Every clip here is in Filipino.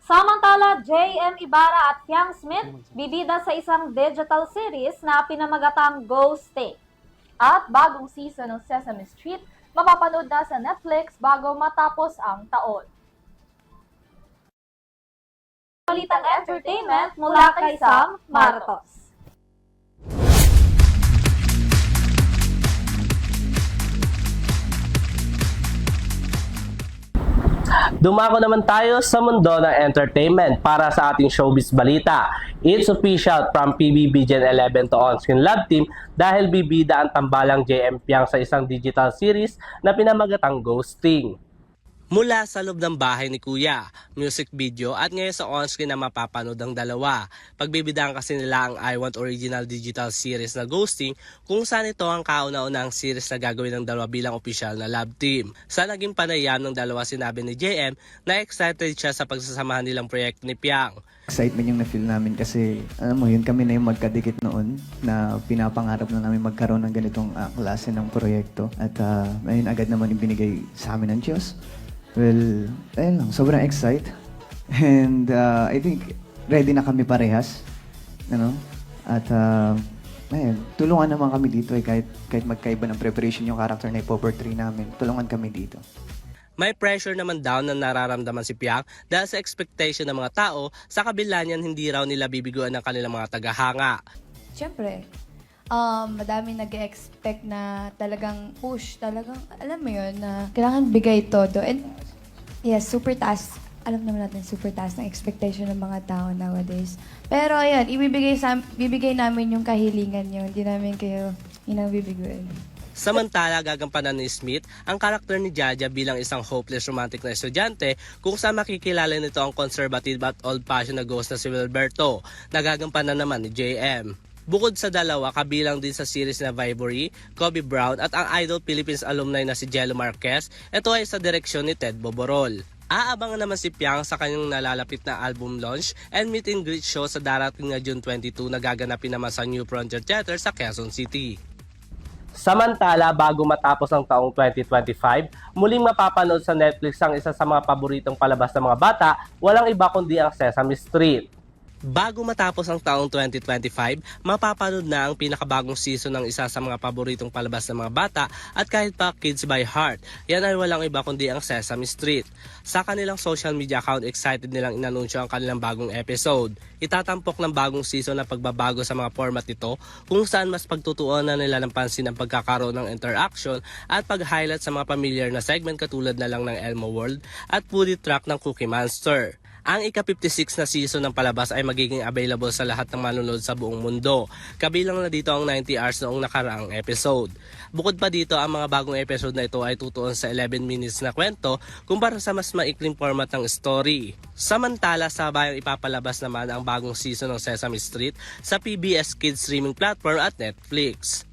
Samantala, J.M. Ibarra at Piang Smith bibida sa isang digital series na pinamagatang Ghosting. At bagong season ng Sesame Street, mapapanood na sa Netflix bago matapos ang taon. Balitang entertainment mula kay Sam Marcos. Dumako naman tayo sa mundo ng entertainment para sa ating showbiz balita. It's official from PBB Gen 11 to on-screen love team dahil bibida ang tambalang JM Piang sa isang digital series na pinamagatang Ghosting. Mula sa loob ng bahay ni Kuya, music video at ngayon sa on-screen na mapapanood ang dalawa. Pagbibidaan kasi nila ang I Want Original Digital Series na Ghosting kung saan ito ang kauna-unahang series na gagawin ng dalawa bilang opisyal na love team. Sa naging panayam ng dalawa sinabi ni JM na excited siya sa pagsasamahan nilang proyekto ni Piang. Excitement yung na-feel namin kasi alam mo yun, kami na yung magkadikit noon na pinapangarap na namin magkaroon ng ganitong klase ng proyekto at ayun agad naman ibinigay sa amin ng Diyos. Well, ayun lang, sobrang excited and I think ready na kami parehas, ano? At ayun, tulungan naman kami dito kahit magkaiba ng preparation yung character na ipoportray namin, tulungan kami dito. May pressure naman daw na nararamdaman si Piang dahil sa expectation ng mga tao, sa kabila niyan hindi raw nila bibiguan ng kanilang mga tagahanga. Siyempre, madami nag-expect na talagang push, talagang, alam mo yun, na kailangan bigay todo. And yes, super taas. Alam naman natin, super taas ng expectation ng mga tao nowadays. Pero ayan, bibigay namin yung kahilingan nyo. Hindi namin kayo inabibigyan. Samantala, gagampanan ni Smith ang karakter ni Jaja bilang isang hopeless romantic na estudyante kung saan makikilala nito ang conservative at old-fashioned na ghost na si Wilberto, nagagampanan naman ni JM. Bukod sa dalawa, kabilang din sa series na Vibory, Kobe Brown at ang Idol Philippines alumni na si Jello Marquez, ito ay sa direksyon ni Ted Boborol. Aabangan naman si Piang sa kanyang nalalapit na album launch and meet and greet show sa darating na June 22 na gaganapin naman sa New Frontier Theater sa Quezon City. Samantala, bago matapos ang taong 2025, muling mapapanood sa Netflix ang isa sa mga paboritong palabas ng mga bata, walang iba kundi ang Sesame Street. Bago matapos ang taong 2025, mapapanood na ang pinakabagong season ng isa sa mga paboritong palabas ng mga bata at kahit pa Kids by Heart. Yan ay walang iba kundi ang Sesame Street. Sa kanilang social media account, excited nilang inanunsyo ang kanilang bagong episode. Itatampok ng bagong season na pagbabago sa mga format nito kung saan mas pagtutuunan nila ng pansin ang pagkakaroon ng interaction at pag-highlight sa mga familiar na segment katulad na lang ng Elmo World at Foodie Truck ng Cookie Monster. Ang ika-56 na season ng palabas ay magiging available sa lahat ng manonood sa buong mundo. Kabilang na dito ang 90 hours noong nakaraang episode. Bukod pa dito, ang mga bagong episode na ito ay tutuon sa 11 minutes na kwento kumpara sa mas maikling format ng story. Samantala, sabayang ipapalabas naman ang bagong season ng Sesame Street sa PBS Kids streaming platform at Netflix.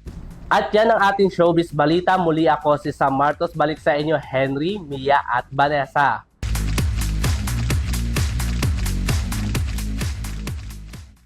At yan ang ating showbiz balita. Muli ako si Sam Marcos. Balik sa inyo Henry, Mia at Vanessa.